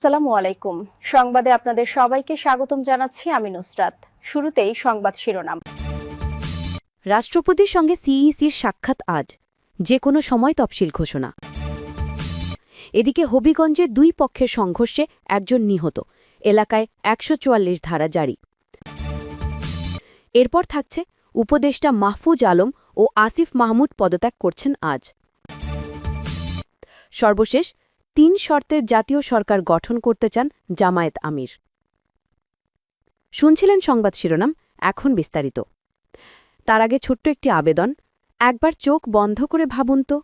আসসালামু আলাইকুম। সংবাদে আপনাদের সবাইকে স্বাগতম জানাচ্ছি আমি নুসরাত। শুরুতেই সংবাদ শিরোনাম। রাষ্ট্রপতির সঙ্গে সিইসির সাক্ষাৎ আজ, যে কোনো সময় তফসিল ঘোষণা। এদিকে হবিগঞ্জে দুই পক্ষের সংঘর্ষে একজন নিহত, এলাকায় ১৪৪ ধারা জারি। এরপর থাকছে উপদেষ্টা মাহফুজ আলম ও আসিফ মাহমুদ পদত্যাগ করছেন আজ। সর্বশেষ ৩ শর্তের জাতীয় সরকার গঠন করতে চান জামায়াত আমির। শুনছিলেন সংবাদ শিরোনাম, এখন বিস্তারিত। তার আগে ছোট্ট একটি আবেদন, একবার চোখ বন্ধ করে ভাবুন তো,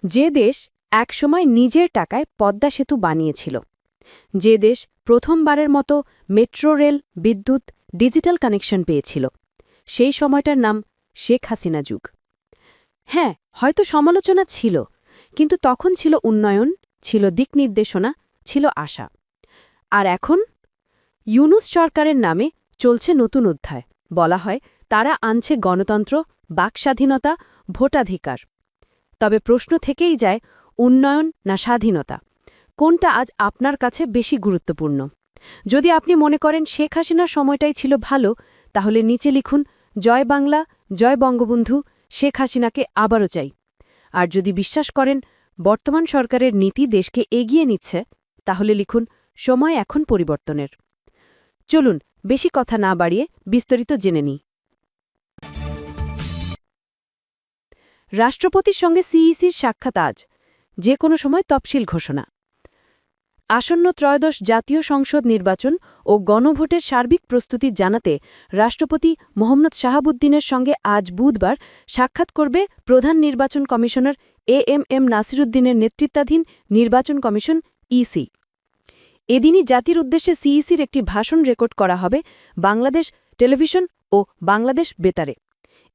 যে দেশ একসময় নিজের টাকায় পদ্মা সেতু বানিয়েছিল, যে দেশ প্রথমবারের মতো মেট্রো রেল, বিদ্যুৎ, ডিজিটাল কানেকশন পেয়েছিল, সেই সময়টার নাম শেখ হাসিনা যুগ। হ্যাঁ, হয়তো সমালোচনা ছিল, কিন্তু তখন ছিল উন্নয়ন, ছিল দিক নির্দেশনা, ছিল আশা। আর এখন ইউনূস সরকারের নামে চলছে নতুন অধ্যায়। বলা হয় তারা আনছে গণতন্ত্র, বাকস্বাধীনতা, ভোটাধিকার। তবে প্রশ্ন থেকেই যায়, উন্নয়ন না স্বাধীনতা, কোনটা আজ আপনার কাছে বেশি গুরুত্বপূর্ণ? যদি আপনি মনে করেন শেখ হাসিনার সময়টাই ছিল ভালো, তাহলে নিচে লিখুন, জয় বাংলা, জয় বঙ্গবন্ধু, শেখ হাসিনাকে আবারও চাই। আর যদি বিশ্বাস করেন বর্তমান সরকারের নীতি দেশকে এগিয়ে নিচ্ছে, তাহলে লিখুন, সময় এখন পরিবর্তনের। চলুন বেশি কথা না বাড়িয়ে বিস্তারিত জেনে নিই। রাষ্ট্রপতির সঙ্গে সিইসির সাক্ষাৎ আজ, যে কোনো সময় তফসিল ঘোষণা। আসন্ন ত্রয়োদশ জাতীয় সংসদ নির্বাচন ও গণভোটের সার্বিক প্রস্তুতি জানাতে রাষ্ট্রপতি মোহাম্মদ শাহাবুদ্দিনের সঙ্গে আজ বুধবার সাক্ষাৎ করবে প্রধান নির্বাচন কমিশনার এএমএম নাসিরুদ্দিনের নেতৃত্বাধীন নির্বাচন কমিশন ইসি। এদিনই জাতির উদ্দেশ্যে সিইসির একটি ভাষণ রেকর্ড করা হবে বাংলাদেশ টেলিভিশন ও বাংলাদেশ বেতারে।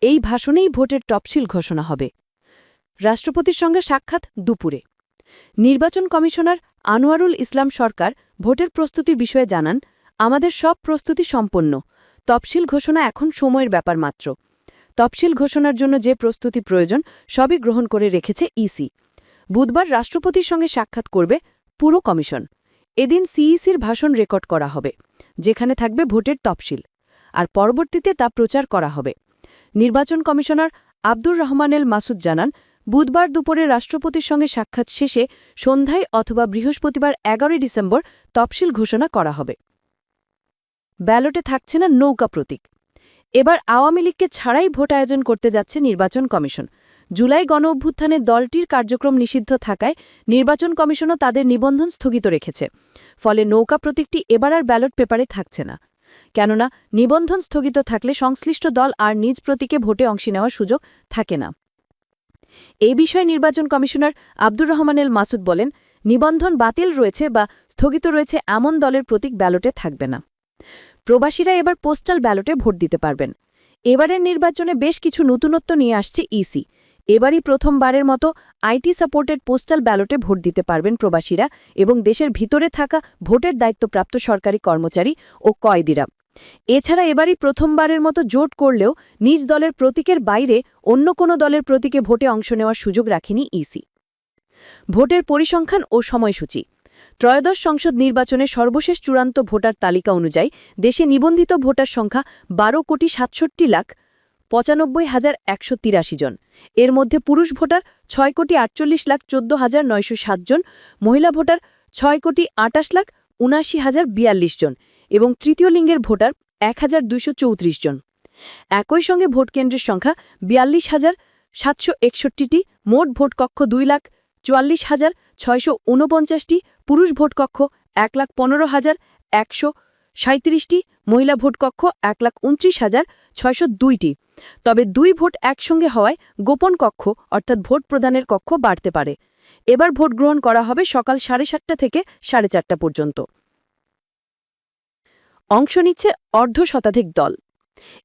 এই ভাষণেই ভোটের তফসিল ঘোষণা হবে। রাষ্ট্রপতির সঙ্গে সাক্ষাৎ দুপুরে। নির্বাচন কমিশনার আনোয়ারুল ইসলাম সরকার ভোটের প্রস্তুতির বিষয়ে জানান, আমাদের সব প্রস্তুতি সম্পন্ন, তফসিল ঘোষণা এখন সময়ের ব্যাপার মাত্র। তফসিল ঘোষণার জন্য যে প্রস্তুতি প্রয়োজন সবই গ্রহণ করে রেখেছে ইসি। বুধবার রাষ্ট্রপতির সঙ্গে সাক্ষাৎ করবে পুরো কমিশন। এদিন সিইসির ভাষণ রেকর্ড করা হবে, যেখানে থাকবে ভোটের তফসিল, আর পরবর্তীতে তা প্রচার করা হবে। নির্বাচন কমিশনার আব্দুর রহমানেল মাসুদ জানান, বুধবার দুপুরে রাষ্ট্রপতির সঙ্গে সাক্ষাৎ শেষে সন্ধ্যায় অথবা বৃহস্পতিবার ১১ ডিসেম্বর তফসিল ঘোষণা করা হবে। ব্যালটে থাকছে না নৌকা প্রতীক। এবার আওয়ামী লীগকে ছাড়াই ভোট আয়োজন করতে যাচ্ছে নির্বাচন কমিশন। জুলাই গণঅভ্যুত্থানে দলটির কার্যক্রম নিষিদ্ধ থাকায় নির্বাচন কমিশনও তাদের নিবন্ধন স্থগিত রেখেছে। ফলে নৌকা প্রতীকটি এবার আর ব্যালট পেপারে থাকছে না। কেননা নিবন্ধন স্থগিত থাকলে সংশ্লিষ্ট দল আর নিজ প্রতীকে ভোটে অংশ নেওয়ার সুযোগ থাকে না। এই বিষয়ে নির্বাচন কমিশনার আব্দুর রহমানেল মাসুদ বলেন, নিবন্ধন বাতিল রয়েছে বা স্থগিত রয়েছে এমন দলের প্রতীক ব্যালটে থাকবে না। প্রবাসীরা এবার পোস্টাল ব্যালটে ভোট দিতে পারবেন। এবারের নির্বাচনে বেশ কিছু নতুনত্ব নিয়ে আসছে ইসি। এবারই প্রথমবারের মতো আইটি সাপোর্টেড পোস্টাল ব্যালটে ভোট দিতে পারবেন প্রবাসীরা এবং দেশের ভিতরে থাকা ভোটের দায়িত্বপ্রাপ্ত সরকারি কর্মচারী ও কয়েদিরা। এছাড়া এবারই প্রথমবারের মতো জোট করলেও নিজ দলের প্রতীকের বাইরে অন্য কোনো দলের প্রতীকে ভোটে অংশ নেওয়ার সুযোগ রাখেনি ইসি। ভোটের পরিসংখ্যান ও সময়সূচি। ত্রয়োদশ সংসদ নির্বাচনে সর্বশেষ চূড়ান্ত ভোটার তালিকা অনুযায়ী দেশে নিবন্ধিত ভোটার সংখ্যা ১২,৬৭,৯৫,১৮৩ জন। এর মধ্যে পুরুষ ভোটার ৬,৪৮,১৪,৯০৭ জন, মহিলা ভোটার ৬,২৮,৭৯,০৪২ জন এবং তৃতীয় লিঙ্গের ভোটার ১,২৩৪ জন। একই সঙ্গে ভোটকেন্দ্রের সংখ্যা ৪২,৭৬১টি, মোট ভোটকক্ষ ২,৪৪,৬৪৯টি, পুরুষ ভোটকক্ষ ১,১৫,১৩৭টি, মহিলা ভোটকক্ষ ১,২৯,৬০২টি। তবে দুই ভোট একসঙ্গে হওয়ায় গোপন কক্ষ অর্থাৎ ভোট প্রদানের কক্ষ বাড়তে পারে। এবার ভোট গ্রহণ করা হবে সকাল 7:30 থেকে 4:30 পর্যন্ত। অংশ নিচ্ছে অর্ধশতাধিক দল।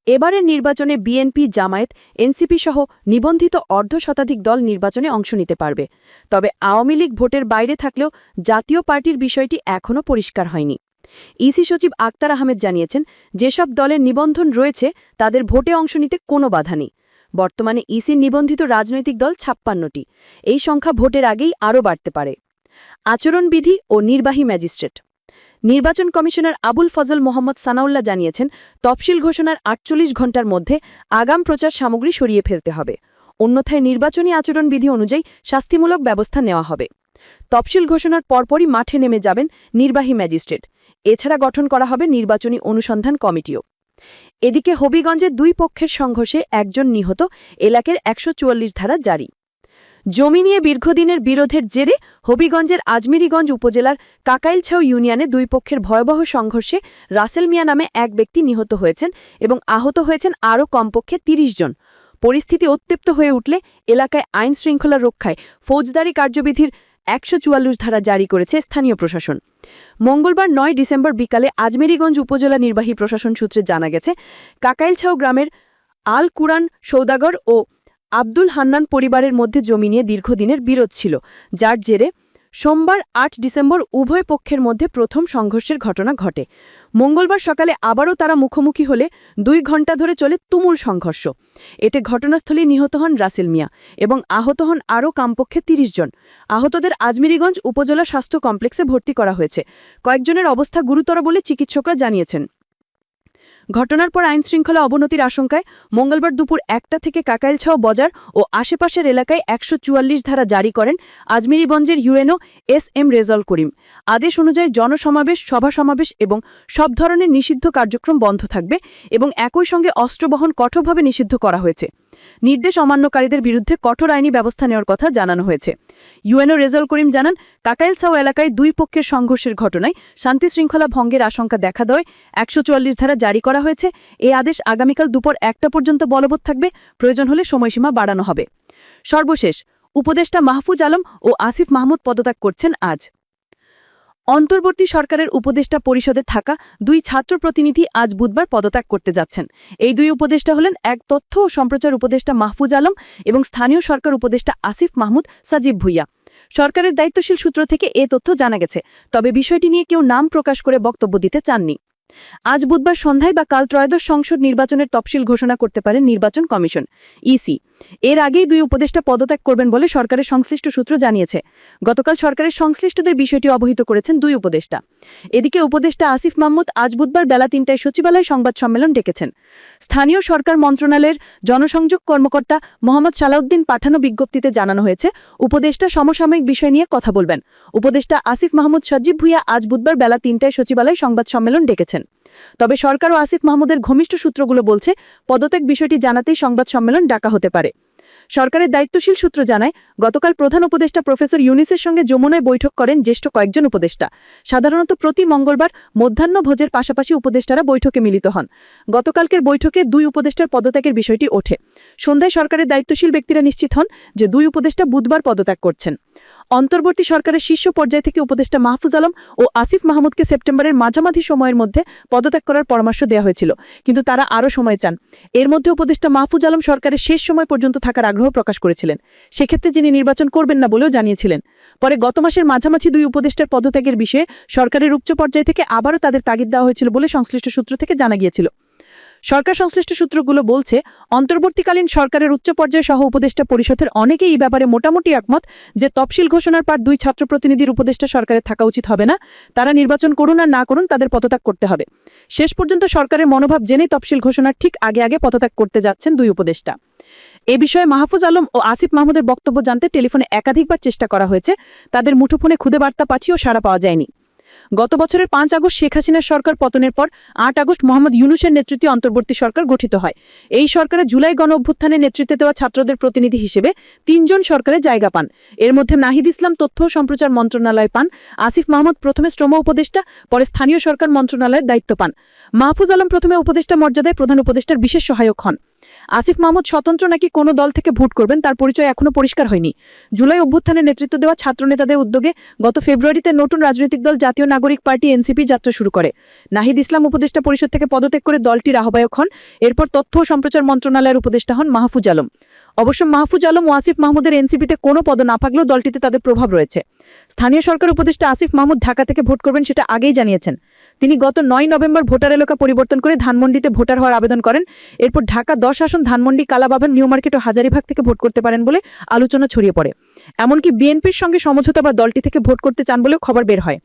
এবারের নির্বাচনে বিএনপি, জামায়াত, এনসিপি সহ নিবন্ধিত অর্ধশতাধিক দল নির্বাচনে অংশ নিতে পারবে। তবে আওয়ামী লীগ ভোটের বাইরে থাকলেও জাতীয় পার্টির বিষয়টি এখনও পরিষ্কার হয়নি। ইসি সচিব আক্তার আহমেদ জানিয়েছেন, যেসব দলের নিবন্ধন রয়েছে তাদের ভোটে অংশ নিতে কোনো বাধা নেই। বর্তমানে ইসির নিবন্ধিত রাজনৈতিক দল ৫৬টি। এই সংখ্যা ভোটের আগেই আরও বাড়তে পারে। আচরণবিধি ও নির্বাহী ম্যাজিস্ট্রেট। নির্বাচন কমিশনার আবুল ফজল মোহাম্মদ সানাউল্লাহ জানিয়েছেন, তফসিল ঘোষণার ৪৮ ঘণ্টার মধ্যে আগাম প্রচার সামগ্রী সরিয়ে ফেলতে হবে, অন্যথায় নির্বাচনী আচরণবিধি অনুযায়ী শাস্তিমূলক ব্যবস্থা নেওয়া হবে। তফসিল ঘোষণার পরপরই মাঠে নেমে যাবেন নির্বাহী ম্যাজিস্ট্রেট। এছাড়া গঠন করা হবে নির্বাচনী অনুসন্ধান কমিটিও। এদিকে হবিগঞ্জে দুই পক্ষের সংঘর্ষে একজন নিহত, এলাকার ১৪৪ ধারা জারি। জমি নিয়ে দীর্ঘদিনের বিরোধের জেরে হবিগঞ্জের আজমিরিগঞ্জ উপজেলার কাকাইলছাউ ইউনিয়নে দুই পক্ষের ভয়াবহ সংঘর্ষে রাসেল মিয়া নামে এক ব্যক্তি নিহত হয়েছেন এবং আহত হয়েছেন আরও কমপক্ষে ৩০ জন। পরিস্থিতি উত্তপ্ত হয়ে উঠলে এলাকায় আইন শৃঙ্খলা রক্ষায় ফৌজদারি কার্যবিধির ১৪৪ ধারা জারি করেছে স্থানীয় প্রশাসন। মঙ্গলবার ৯ ডিসেম্বর বিকালে আজমেরিগঞ্জ উপজেলা নির্বাহী প্রশাসন সূত্রে জানা গেছে, কাকাইলছাউ গ্রামের আল কুরআন সৌদাগর ও আব্দুল হান্নান পরিবারের মধ্যে জমি নিয়ে দীর্ঘদিনের বিরোধ ছিল, যার জেরে সোমবার ৮ ডিসেম্বর উভয় পক্ষের মধ্যে প্রথম সংঘর্ষের ঘটনা ঘটে। মঙ্গলবার সকালে আবারও তারা মুখোমুখি হলে ২ ঘণ্টা ধরে চলে তুমুল সংঘর্ষ। এতে ঘটনাস্থলে নিহত হন রাসেল মিয়া এবং আহত হন আরও কমপক্ষে ৩০ জন। আহতদের আজমিরিগঞ্জ উপজেলা স্বাস্থ্য কমপ্লেক্সে ভর্তি করা হয়েছে। কয়েকজনের অবস্থা গুরুতর বলে চিকিৎসকরা জানিয়েছেন। ঘটনার পর আইনশৃঙ্খলা অবনতির আশঙ্কায় মঙ্গলবার দুপুর ১টা থেকে কাকাইলছাও বাজার ও আশেপাশের এলাকায় ১৪৪ ধারা জারি করেন আজমিরিগঞ্জের ইউএনও এস রেজাউল করিম। আদেশ অনুযায়ী জনসমাবেশ, সভা সমাবেশ এবং সব ধরনের নিষিদ্ধ কার্যক্রম বন্ধ থাকবে এবং একই সঙ্গে অস্ত্র বহন কঠোরভাবে নিষিদ্ধ করা হয়েছে। নির্দেশ অমান্যকারীদের বিরুদ্ধে কঠোর আইনি ব্যবস্থা নেওয়ার কথা জানানো হয়েছে। ইউএনও রেজাউল করিম জানান, কাকাইলছাও এলাকায় দুই পক্ষের সংঘর্ষের ঘটনায় শান্তিশৃঙ্খলা ভঙ্গের আশঙ্কা দেখা দেয় ১৪৪ ধারা জারি করা হয়েছে। এই আদেশ আগামীকাল দুপুর ১টা পর্যন্ত বলবৎ থাকবে, প্রয়োজন হলে সময়সীমা বাড়ানো হবে। সর্বশেষ, উপদেষ্টা মাহফুজ আলম ও আসিফ মাহমুদ পদত্যাগ করছেন আজ। অন্তর্বর্তী সরকারের উপদেষ্টা পরিষদে থাকা দুই ছাত্র প্রতিনিধি আজ বুধবার পদত্যাগ করতে যাচ্ছেন। এই দুই উপদেষ্টা হলেন এক তথ্য ও সম্প্রচার উপদেষ্টা মাহফুজ আলম এবং স্থানীয় সরকার উপদেষ্টা আসিফ মাহমুদ সাজিব ভুইয়া। সরকারের দায়িত্বশীল সূত্র থেকে এ তথ্য জানা গেছে, তবে বিষয়টি নিয়ে কেউ নাম প্রকাশ করে বক্তব্য দিতে চাননি। আজ বুধবার সন্ধ্যায় বা কাল ত্রয়োদশ সংসদ নির্বাচনের তফসিল ঘোষণা করতে পারেন নির্বাচন কমিশন ইসি। এর আগেই দুই উপদেষ্টা পদত্যাগ করবেন বলে সরকারের সংশ্লিষ্ট সূত্র জানিয়েছে। গতকাল সরকারের সংশ্লিষ্টদের বিষয়টি অবহিত করেছেন দুই উপদেষ্টা। এদিকে উপদেষ্টা আসিফ মাহমুদ আজ বুধবার বেলা ৩টায় সচিবালয়ে সংবাদ সম্মেলন ডেকেছেন। স্থানীয় সরকার মন্ত্রণালয়ের জনসংযোগ কর্মকর্তা মোহাম্মদ সালাউদ্দিন পাঠানো বিজ্ঞপ্তিতে জানানো হয়েছে, উপদেষ্টা সমসাময়িক বিষয় নিয়ে কথা বলবেন। উপদেষ্টা আসিফ মাহমুদ সাজিব ভুইয়া আজ বুধবার বেলা ৩টায় সচিবালয়ে সংবাদ সম্মেলন ডেকেছেন। তবে সরকার ও আসিফ মাহমুদের ঘনিষ্ঠ সূত্রগুলো বলছে, পদত্যাগ বিষয়টি জানাতেই সংবাদ সম্মেলন ডাকা হতে পারে। সরকারের দায়িত্বশীল সূত্র জানায়, গতকাল প্রধান উপদেষ্টা প্রফেসর ইউনিসের সঙ্গে যমুনায় বৈঠক করেন জ্যেষ্ঠ কয়েকজন উপদেষ্টা। সাধারণত প্রতি মঙ্গলবার মধ্যাহ্ন ভোজের পাশাপাশি উপদেষ্টারা বৈঠকে মিলিত হন। গতকালকের বৈঠকে দুই উপদেষ্টার পদত্যাগের বিষয়টি ওঠে। সন্ধ্যায় সরকারের দায়িত্বশীল ব্যক্তিরা নিশ্চিত হন যে দুই উপদেষ্টা বুধবার পদত্যাগ করছেন। অন্তর্বর্তী সরকারের শীর্ষ পর্যায় থেকে উপদেষ্টা মাহফুজ আলম ও আসিফ মাহমুদকে সেপ্টেম্বরের মাঝামাঝি সময়ের মধ্যে পদত্যাগ করার পরামর্শ দেওয়া হয়েছিল, কিন্তু তারা আরও সময় চান। এর মধ্যে উপদেষ্টা মাহফুজ আলম সরকারের শেষ সময় পর্যন্ত থাকার আগ্রহ প্রকাশ করেছিলেন। সেক্ষেত্রে যিনি নির্বাচন করবেন না বলেও জানিয়েছিলেন। পরে গত মাসের মাঝামাঝি দুই উপদেষ্টার পদত্যাগের বিষয়ে সরকারের উচ্চ পর্যায় থেকে আবারও তাদের তাগিদ দেওয়া হয়েছিল বলে সংশ্লিষ্ট সূত্র থেকে জানা গিয়েছিল। সরকার সংশ্লিষ্ট সূত্রগুলো বলছে, অন্তর্বর্তীকালীন সরকারের উচ্চ পর্যায়ে সহ উপদেষ্টা পরিষদের অনেকেই এই ব্যাপারে মোটামুটি একমত যে তফসিল ঘোষণার পর দুই ছাত্র প্রতিনিধির উপদেষ্টা সরকারের থাকা উচিত হবে না। তারা নির্বাচন করুন আর না করুন, তাদের পদত্যাগ করতে হবে। শেষ পর্যন্ত সরকারের মনোভাব জেনে তফসিল ঘোষণার ঠিক আগে পদত্যাগ করতে যাচ্ছেন দুই উপদেষ্টা। এ বিষয়ে মাহফুজ আলম ও আসিফ মাহমুদের বক্তব্য জানতে টেলিফোনে একাধিকবার চেষ্টা করা হয়েছে। তাদের মুঠোফোনে খুদে বার্তা পাঠিয়েও সাড়া পাওয়া যায়নি। গত বছরের ৫ আগস্ট শেখ হাসিনার সরকার পতনের পর ৮ আগস্ট মোহাম্মদ ইউনূসের নেতৃত্বে অন্তর্বর্তী সরকার গঠিত হয়। এই সরকারে জুলাই গণ অভ্যুত্থানের নেতৃত্বে দেওয়া ছাত্রদের প্রতিনিধি হিসেবে ৩ জন সরকারে জায়গা পান। এর মধ্যে নাহিদ ইসলাম তথ্য ও সম্প্রচার মন্ত্রণালয় পান। আসিফ মাহমুদ প্রথমে শ্রম উপদেষ্টা, পরে স্থানীয় সরকার মন্ত্রণালয়ের দায়িত্ব পান। মাহফুজ আলম প্রথমে উপদেষ্টা মর্যাদায় প্রধান উপদেষ্টার বিশেষ সহায়ক হন। আসিফ মাহমুদ স্বতন্ত্র নাকি কোনো দল থেকে ভোট করবেন তার পরিচয় এখনো পরিষ্কার হয়নি। জুলাই অভ্যুত্থানের নেতৃত্ব দেওয়া ছাত্রনেতাদের উদ্যোগে গত ফেব্রুয়ারিতে নতুন রাজনৈতিক দল জাতীয় নাগরিক পার্টি এনসিপি যাত্রা শুরু করে। নাহিদ ইসলাম উপদেষ্টা পরিষদ থেকে পদত্যাগ করে দলটির আহ্বায়ক হন। এরপর তথ্য ও সম্প্রচার মন্ত্রণালয়ের উপদেষ্টা হন মাহফুজ আলম। অবশ্য মাহফুজ আলম ও আসিফ মাহমুদের এনসিপিতে কোনো পদ না থাকলেও দলটিতে তাদের প্রভাব রয়েছে। স্থানীয় সরকার উপদেষ্টা আসিফ মাহমুদ ঢাকা থেকে ভোট করবেন সেটা আগেই জানিয়েছেন। তিনি গত ৯ নভেম্বর ভোটার এলাকা পরিবর্তন করে ধানমন্ডিতে ভোটার হওয়ার আবেদন করেন। এরপর ঢাকা ১০ আসন ধানমন্ডি, কালাবাগান, নিউ মার্কেট ও হাজারীবাগ থেকে ভোট করতে পারেন বলে আলোচনা ছড়িয়ে পড়ে। এমনকি বিএনপির সঙ্গে সমঝোতা বা দলটি থেকে ভোট করতে চান বলেও খবর বের হয়।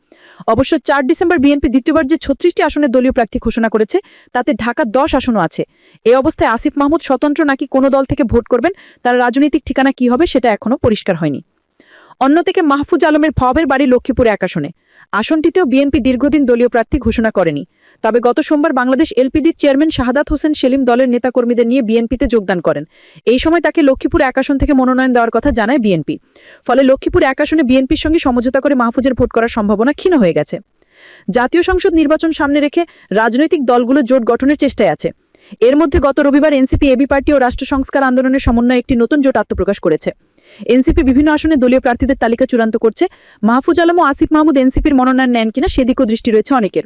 অবশ্য ৪ ডিসেম্বর বিএনপি দ্বিতীয়বার যে ৩৬টি আসনের দলীয় প্রার্থী ঘোষণা করেছে তাতে ঢাকা ১০ আসনও আছে। এই অবস্থায় আসিফ মাহমুদ স্বতন্ত্র নাকি কোনো দল থেকে ভোট করবেন তার রাজনৈতিক ঠিকানা কি হবে সেটা এখনো পরিষ্কার হয়নি। অন্যদিকে মাহফুজ আলমের ভবের বাড়ি লক্ষ্মীপুর ১ আসনে। আসনটিতেও বিএনপি দীর্ঘদিন দলীয় প্রার্থী ঘোষণা করেনি। তবে গত সোমবার বাংলাদেশ এলপিডির চেয়ারম্যান শাহাদাত হোসেন সেলিম দলের নেতাকর্মীদের নিয়ে বিএনপিতে যোগদান করেন। এই সময় তাকে লক্ষ্মীপুর ১ আসন থেকে মনোনয়ন দেওয়ার কথা জানায় বিএনপি। ফলে লক্ষ্মীপুর ১ আসনে বিএনপির সঙ্গে সমঝোতা করে মাহফুজের ভোট করার সম্ভাবনা ক্ষীণ হয়ে গেছে। জাতীয় সংসদ নির্বাচন সামনে রেখে রাজনৈতিক দলগুলো জোট গঠনের চেষ্টায় আছে। এর মধ্যে গত রবিবার এনসিপি, এবি পার্টি ও রাষ্ট্র সংস্কার আন্দোলনের সমন্বয়ে একটি নতুন জোট আত্মপ্রকাশ করেছে। এনসিপি বিভিন্ন আসনে দলীয় প্রার্থীদের তালিকা চূড়ান্ত করছে। মাহফুজ আলম ও আসিফ মাহমুদ এনসিপির মনোনয়ন নেন কিনা সেদিকেও দৃষ্টি রয়েছে অনেকের।